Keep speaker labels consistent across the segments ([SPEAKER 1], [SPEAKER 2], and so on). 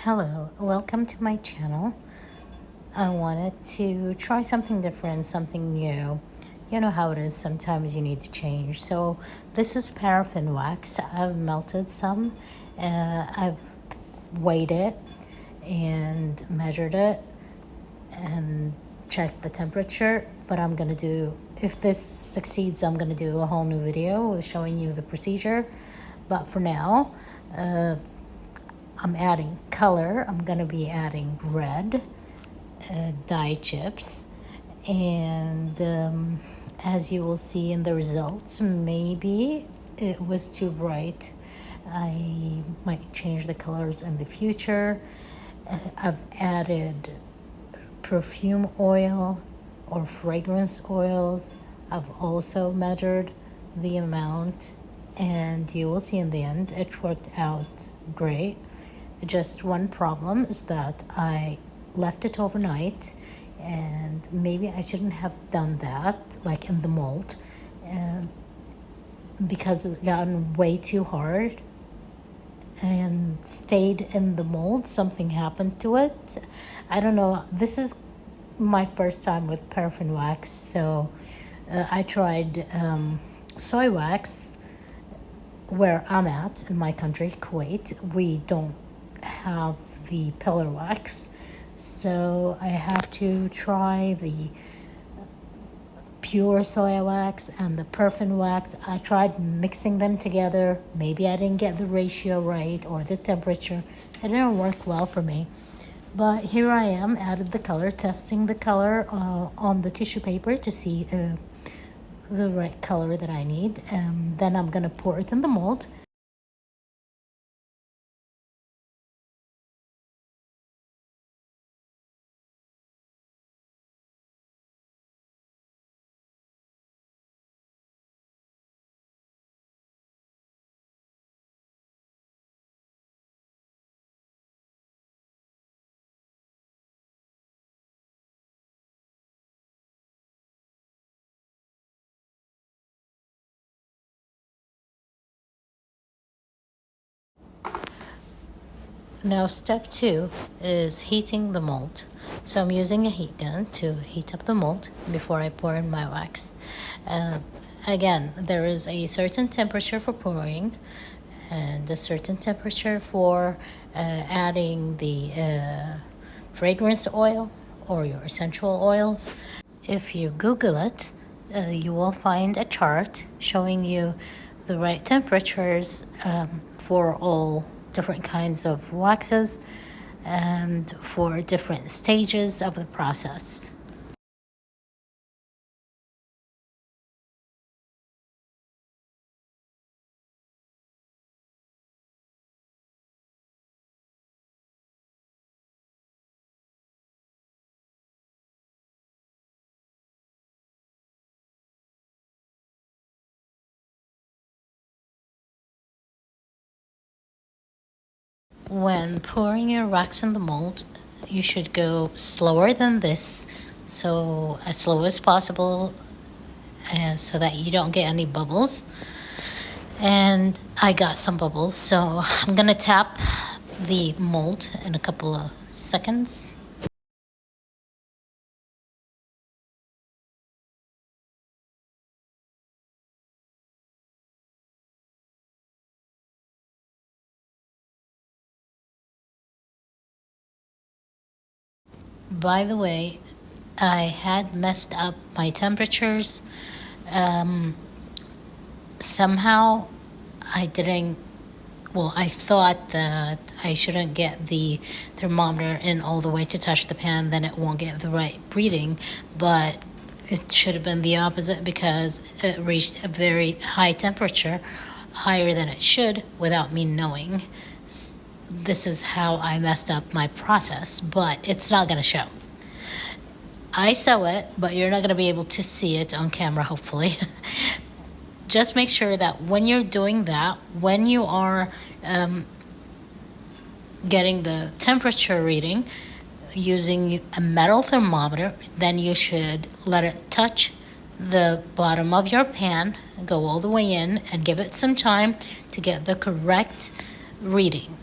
[SPEAKER 1] Hello, welcome to my channel. I wanted to try something different, something new. You know how it is, sometimes you need to change. So this is paraffin wax. I've melted some. I've weighed it and measured it and checked the temperature. But I'm gonna do, if this succeeds, I'm gonna do a whole new video showing you the procedure. But for now, I'm adding color. I'm gonna be adding red dye chips, and as you will see in the results, maybe it was too bright. I might change the colors in the future. I've added perfume oil or fragrance oils. I've also measured the amount, and you will see in the end it worked out great. Just one problem is that I left it overnight, and maybe I shouldn't have done that, like in the mold, because it gotten way too hard and stayed in the mold. Something happened to it. I don't know. This is my first time with paraffin wax, so I tried soy wax. Where I'm at in my country, Kuwait, we don't have the pillar wax, so I have to try the pure soy wax and the paraffin wax. I tried mixing them together. Maybe I didn't get the ratio right or the temperature. It didn't work well for me. But here I am, added the color, testing the color on the tissue paper to see the right color that I need. And then I'm gonna pour it in the mold. Now step 2 is heating the mold. So I'm using a heat gun to heat up the mold before I pour in my wax. Again, there is a certain temperature for pouring and a certain temperature for adding the fragrance oil or your essential oils. If you Google it, you will find a chart showing you the right temperatures for all different kinds of waxes and for different stages of the process. When pouring your wax in the mold, you should go slower than this, so as slow as possible, so that you don't get any bubbles. And I got some bubbles, so I'm gonna tap the mold in a couple of seconds. By the way, I had messed up my temperatures. Somehow I didn't, well, I thought that I shouldn't get the thermometer in all the way to touch the pan, then it won't get the right reading, but it should have been the opposite because it reached a very high temperature, higher than it should, without me knowing. This is how I messed up my process, but it's not going to show. I sew it, but you're not going to be able to see it on camera, hopefully. Just make sure that when you're doing that, when you are getting the temperature reading using a metal thermometer, then you should let it touch the bottom of your pan, go all the way in, and give it some time to get the correct reading.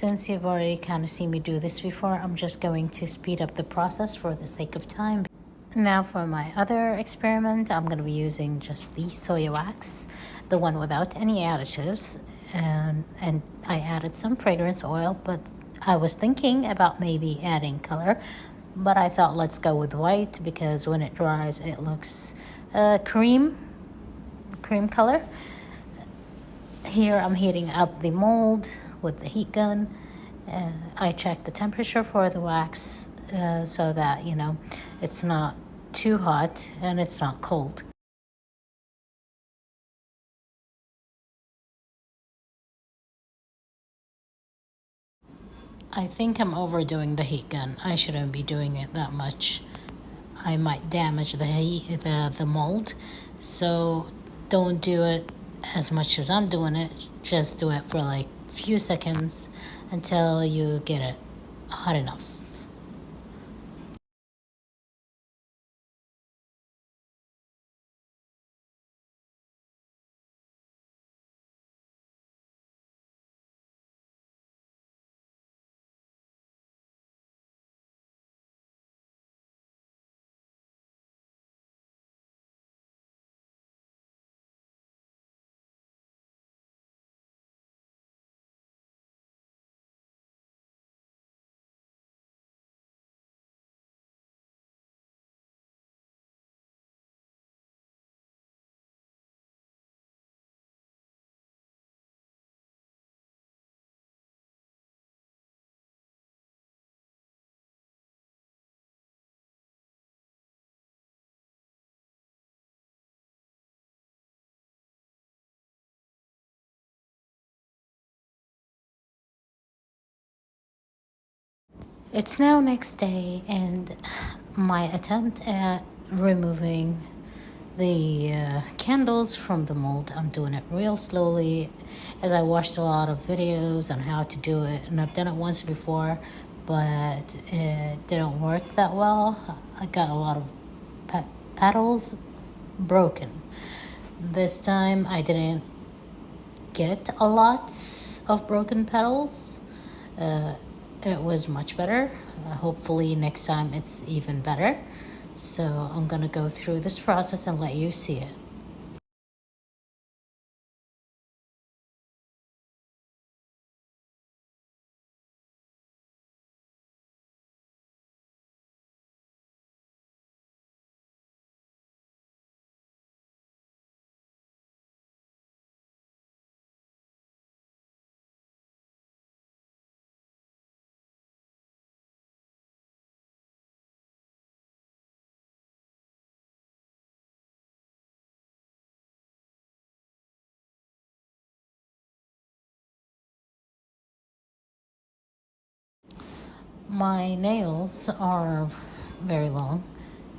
[SPEAKER 1] Since you've already kind of seen me do this before, I'm just going to speed up the process for the sake of time. Now for my other experiment, I'm going to be using just the soy wax, the one without any additives, and I added some fragrance oil, but I was thinking about maybe adding color, but I thought let's go with white because when it dries it looks cream color. Here I'm heating up the mold with the heat gun. I checked the temperature for the wax so that, you know, it's not too hot and it's not cold. I think I'm overdoing the heat gun. I shouldn't be doing it that much. I might damage the mold. So don't do it as much as I'm doing it. Just do it for like a few seconds until you get it hot enough. It's now next day, and my attempt at removing the candles from the mold, I'm doing it real slowly as I watched a lot of videos on how to do it, and I've done it once before, but it didn't work that well. I got a lot of petals broken. This time I didn't get a lot of broken petals. It was much better. Hopefully next time it's even better. So I'm gonna go through this process and let you see it. My nails are very long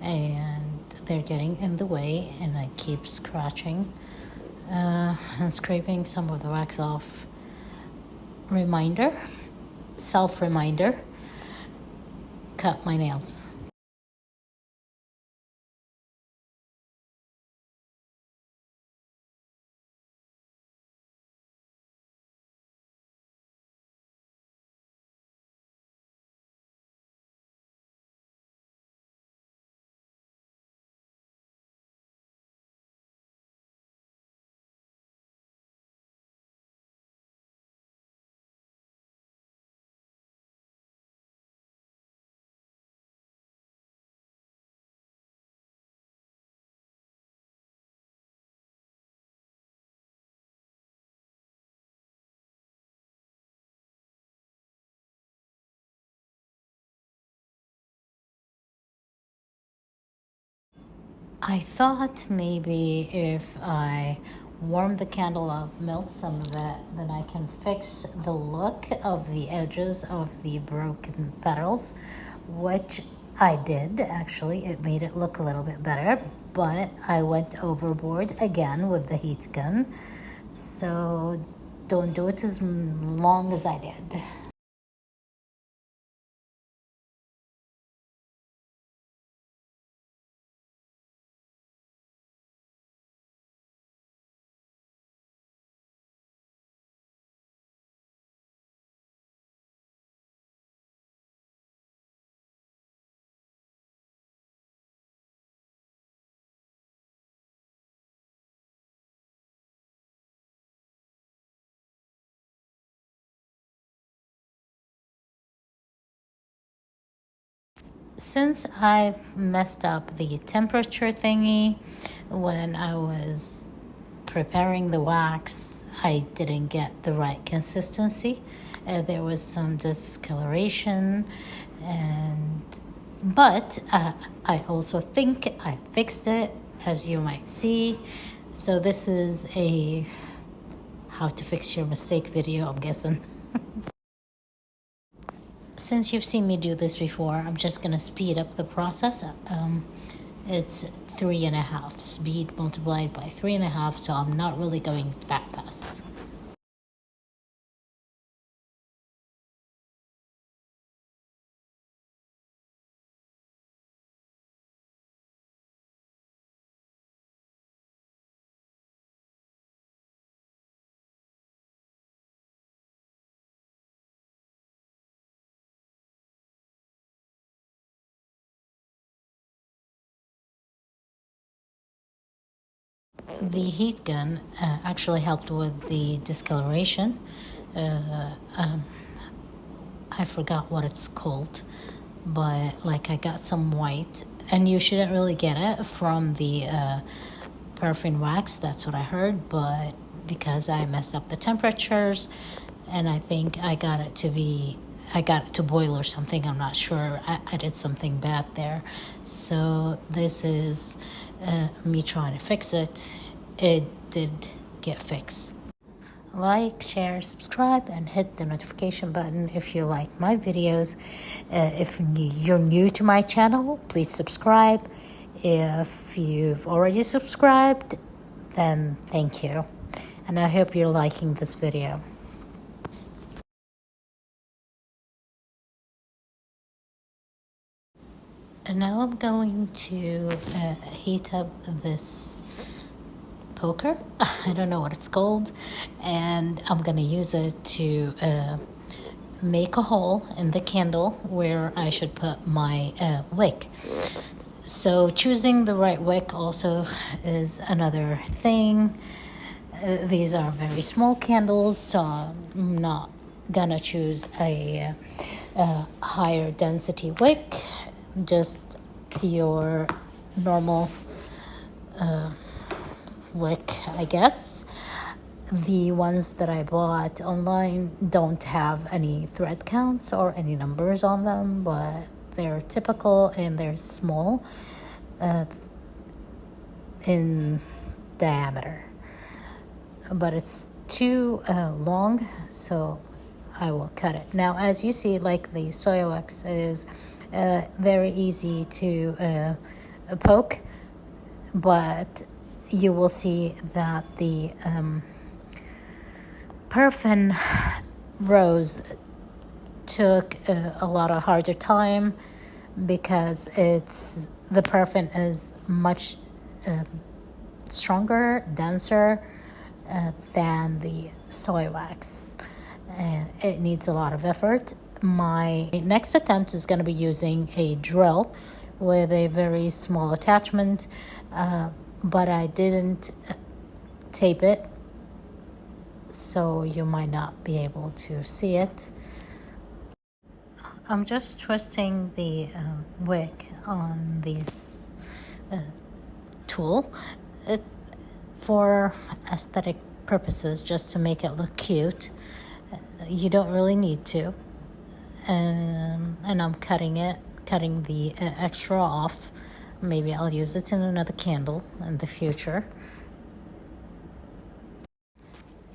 [SPEAKER 1] and they're getting in the way, and I keep scratching and scraping some of the wax off. Self reminder, cut my nails. I thought maybe if I warm the candle up, melt some of it, then I can fix the look of the edges of the broken petals, which I did actually. It made it look a little bit better, but I went overboard again with the heat gun. So don't do it as long as I did. since I've messed up the temperature thingy when I was preparing the wax, I didn't get the right consistency. There was some discoloration, but I also think I fixed it, as you might see. So this is a how to fix your mistake video, I'm guessing. Since you've seen me do this before, I'm just gonna speed up the process. It's 3.5 speed multiplied by 3.5, so I'm not really going that fast. The heat gun actually helped with the discoloration. I forgot what it's called, but like I got some white, and you shouldn't really get it from the paraffin wax, that's what I heard, but because I messed up the temperatures, and I think I got it to boil or something, I'm not sure, I did something bad there. So this is me trying to fix it. It did get fixed. Like, share, subscribe, and hit the notification button if you like my videos. If you're new to my channel, please subscribe. If you've already subscribed, then thank you. And I hope you're liking this video. And now I'm going to heat up this poker. I don't know what it's called, and I'm gonna use it to make a hole in the candle where I should put my wick. So choosing the right wick also is another thing. These are very small candles, so I'm not gonna choose a higher density wick, just your normal wick, I guess. The ones that I bought online don't have any thread counts or any numbers on them, but they're typical and they're small in diameter. But it's too long, so I will cut it. Now, as you see, like the soy wax is very easy to poke, but you will see that the paraffin rose took a lot of harder time because the paraffin is much stronger, denser than the soy wax. It needs a lot of effort. My next attempt is going to be using a drill with a very small attachment, but I didn't tape it, so you might not be able to see it. I'm just twisting the wick on this tool for aesthetic purposes, just to make it look cute. You don't really need to. And I'm cutting the extra off. Maybe I'll use it in another candle in the future.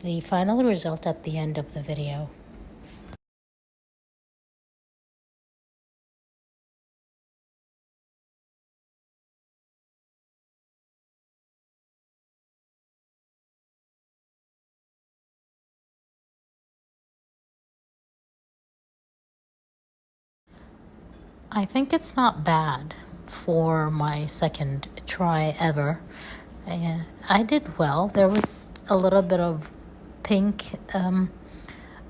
[SPEAKER 1] The final result at the end of the video. I think it's not bad for my second try ever. I did well. There was a little bit of pink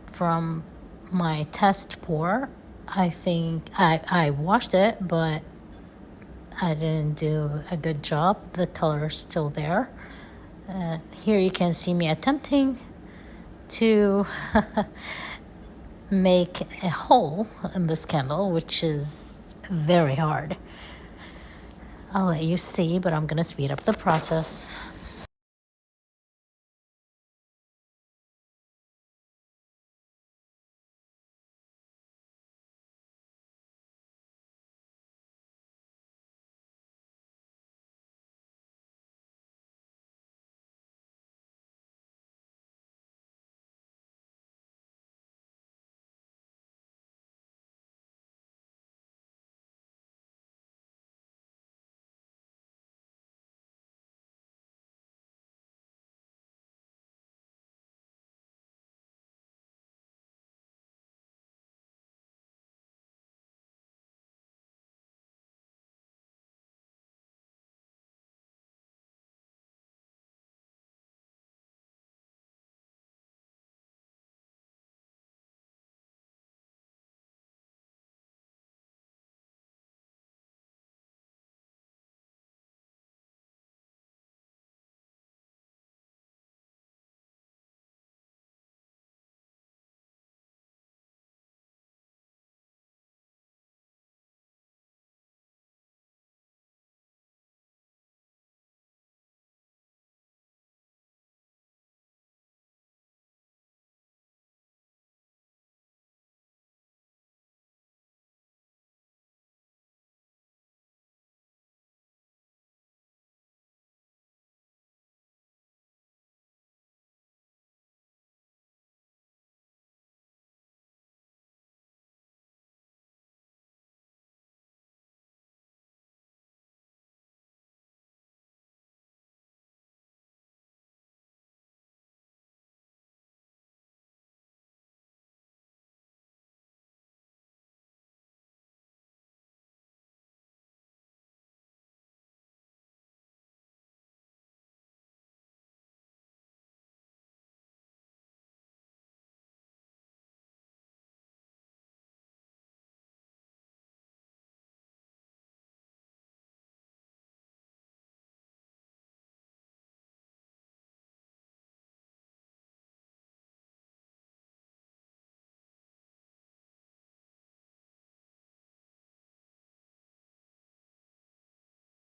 [SPEAKER 1] from my test pour. I think I washed it, but I didn't do a good job. The color is still there. Here you can see me attempting to make a hole in this candle, which is very hard. I'll let you see, but I'm going to speed up the process.